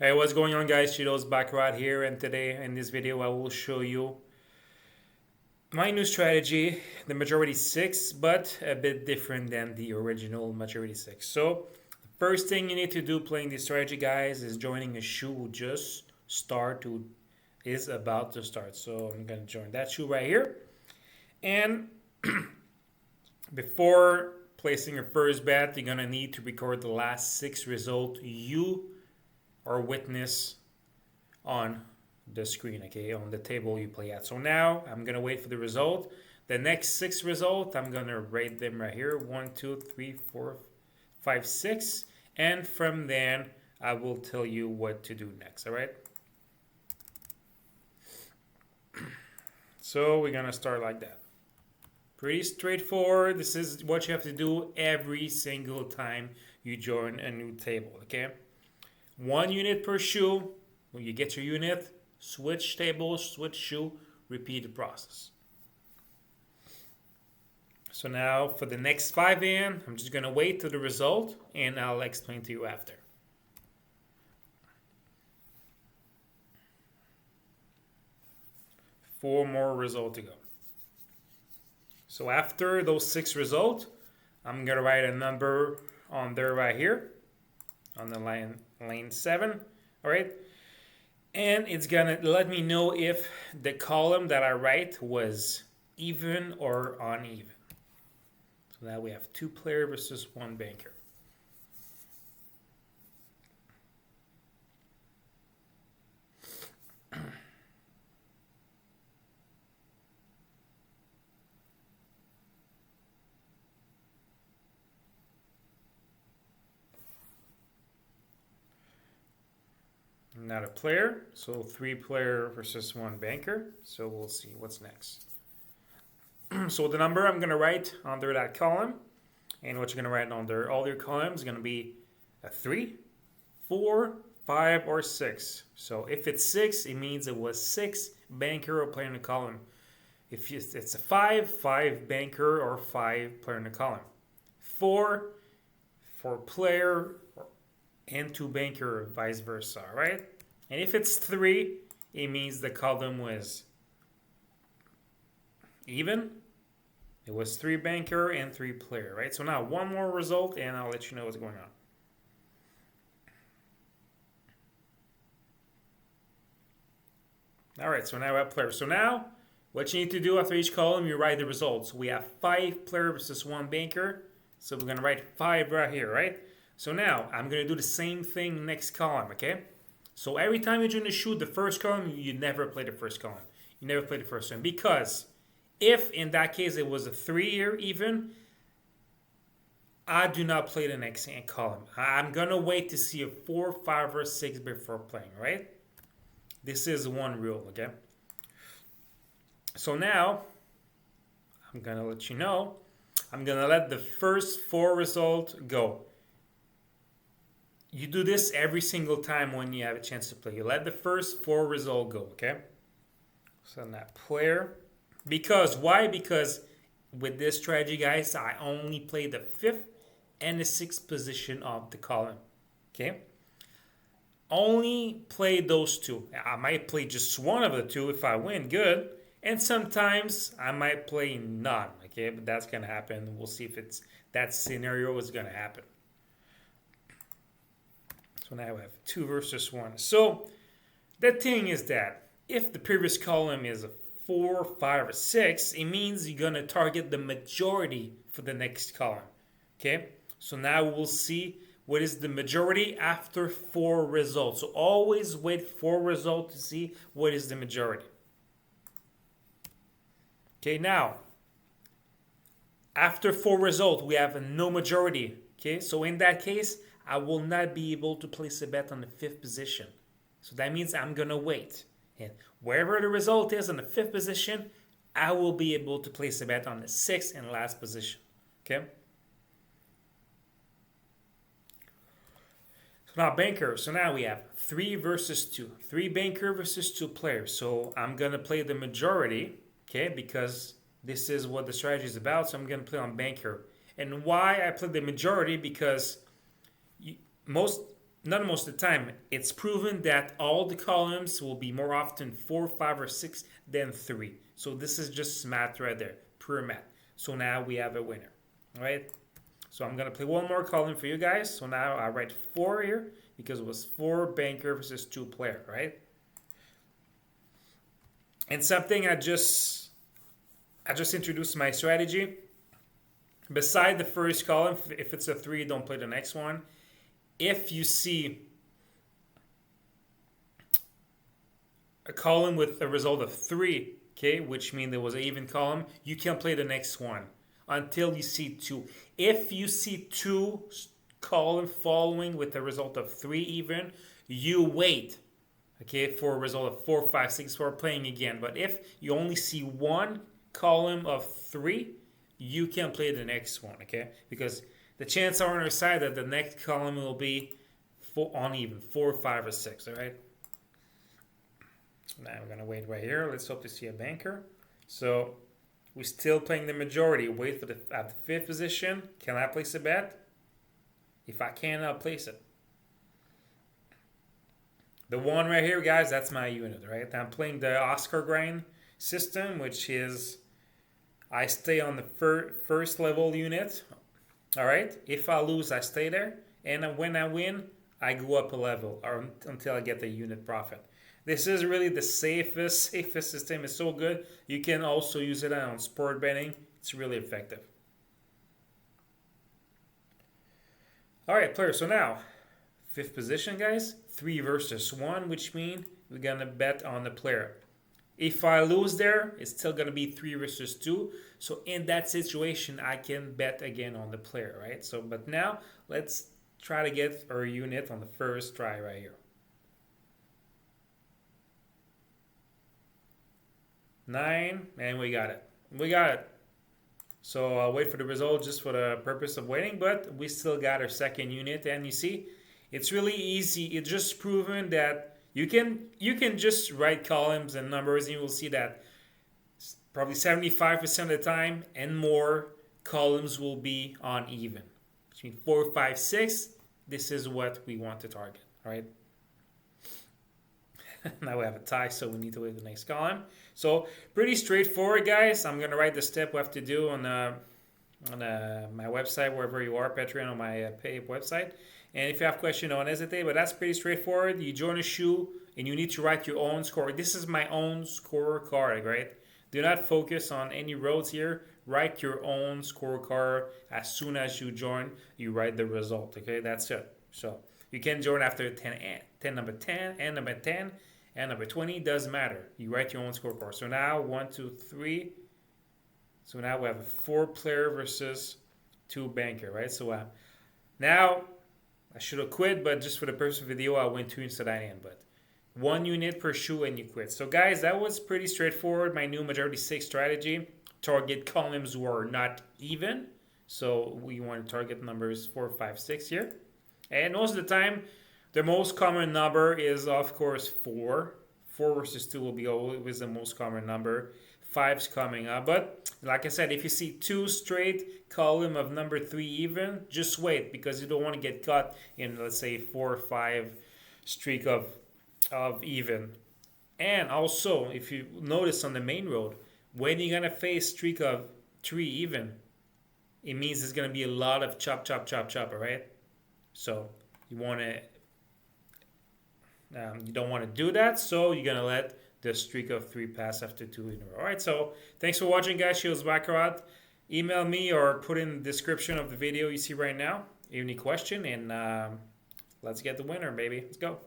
Hey, what's going on, guys? Cheetosbaccarat here, and today in this video I will show you my new strategy, the majority 6, but a bit different than the original majority 6. So, the first thing you need to do playing this strategy, guys, is joining a shoe who just start to is about to start. So, I'm going to join that shoe right here. And before placing your first bet, you're going to need to record the last 6 result you or witness on the screen, okay, on the table you play at. So now I'm gonna wait for the result. The next 6 result, I'm gonna rate them right here: 1, 2, 3, 4, 5, 6, and from then I will tell you what to do next. All right. So we're gonna start like that. Pretty straightforward. This is what you have to do every single time you join a new table. Okay. 1 unit per shoe. When you get your unit, switch table, switch shoe, repeat the process. So now for the next 5 in, I'm just going to wait till the result and I'll explain to you after. Four more results to go. So after those 6 results, I'm going to write a number on there right here on the lane 7. All right. And it's gonna let me know if the column that I write was even or uneven. So now we have 2 player versus 1 banker. Not a player, so 3 player versus 1 banker. So we'll see what's next. So the number I'm gonna write under that column, and what you're gonna write under all your columns is gonna be a 3, 4, 5, or 6. So if it's 6, it means it was 6 banker or player in the column. If it's a 5, 5 banker or 5 player in the column. 4, 4 player and 2 banker, vice versa, right? And if it's 3, it means the column was even. It was 3 banker and 3 player, right? So now one more result and I'll let you know what's going on. All right, so now we have player. So now what you need to do after each column, you write the results. We have 5 player versus 1 banker. So we're going to write 5 right here, right? So now I'm going to do the same thing next column, okay? So every time you're going to shoot the first column, you never play the first column. You never play the first one. Because if in that case it was a 3 or even, I do not play the next column. I'm going to wait to see a 4, 5, or 6 before playing, right? This is one rule, okay? So now, I'm going to let you know, I'm going to let the first 4 results go. You do this every single time when you have a chance to play. You let the first 4 results go, okay? So that player. Because, why? Because with this strategy, guys, I only play the 5th and the 6th position of the column, okay? Only play those 2. I might play just one of the 2 if I win, good. And sometimes I might play none, okay? But that's going to happen. We'll see if it's that scenario is going to happen. So now we have 2 versus 1. So the thing is that if the previous column is a 4, 5, or 6, it means you're going to target the majority for the next column. Okay? So now we'll see what is the majority after 4 results. So always wait 4 results to see what is the majority. Okay, now after 4 results, we have a no majority. Okay, so in that case, I will not be able to place a bet on the 5th position. So that means I'm going to wait. And wherever the result is on the 5th position, I will be able to place a bet on the 6th and last position. Okay? So now banker. So now we have 3 versus 2. 3 banker versus 2 players. So I'm going to play the majority, okay, because this is what the strategy is about. So I'm going to play on banker. And why I play the majority? Because most not most of the time, it's proven that all the columns will be more often 4, 5, or 6 than 3. So this is just math right there, pure math. So now we have a winner, all right? So I'm going to play one more column for you guys. So now I write 4 here because it was 4 banker versus 2 player, right? And something I just introduced my strategy. Beside the first column, if it's a 3, don't play the next one. If you see a column with a result of 3, okay, which means there was an even column, you can play the next one until you see 2. If you see 2 column following with a result of 3 even, you wait, okay, for a result of 4, 5, 6 for playing again. But if you only see 1 column of 3, you can play the next one, okay? Because the chances are on our side that the next column will be uneven, 4, 5, or 6, all right? Now we're going to wait right here. Let's hope to see a banker. So we're still playing the majority. Wait for at the 5th position. Can I place a bet? If I can, I'll place it. The 1 right here, guys, that's my unit, right? I'm playing the Oscar grind system, which is I stay on the first level unit. All right, if I lose, I stay there. And when I win, I go up a level or until I get the unit profit. This is really the safest system. It's so good. You can also use it on sport betting. It's really effective. All right, players. So now, 5th position, guys. 3 versus 1, which means we're going to bet on the player. If I lose there, it's still going to be 3 versus 2. So in that situation, I can bet again on the player, right? So, but now, let's try to get our unit on the first try right here. 9, and we got it. We got it. So I'll wait for the result just for the purpose of waiting, but we still got our second unit. And you see, it's really easy. It's just proven that you can just write columns and numbers, and you will see that probably 75% of the time and more columns will be uneven. Between 4, 5, 6, this is what we want to target. All right. Now we have a tie, so we need to wait the next column. So pretty straightforward, guys. I'm gonna write the step we have to do on my website, wherever you are, Patreon, on my pay website. And if you have questions, don't hesitate. But that's pretty straightforward. You join a shoe, and you need to write your own score. This is my own scorecard, right? Do not focus on any roads here. Write your own scorecard. As soon as you join, you write the result. Okay, that's it. So you can join after 10 number 10, and number 10, and number 20. Doesn't matter. You write your own scorecard. So now 1, 2, 3. So now we have a 4 player versus 2 banker, right? So now I should have quit, but just for the purpose of the video, I went 2 instead of 9. But 1 unit per shoe and you quit. So guys, that was pretty straightforward. My new majority 6 strategy. Target columns were not even. So we want to target numbers 4, 5, 6 here. And most of the time, the most common number is, of course, 4. 4 versus 2 will be always the most common number. 5's coming up. But like I said, if you see 2 straight column of number 3 even, just wait, because you don't want to get caught in, let's say, 4 or 5 streak of even. And also, if you notice on the main road, when you're going to face streak of 3 even, it means there's going to be a lot of chop, chop, chop, chop, all right? So you want to, you don't want to do that, so you're going to let the streak of 3 pass after 2 in a row. All right, so thanks for watching, guys. Baccarat. Email me or put in the description of the video you see right now any question, and let's get the winner, baby. Let's go.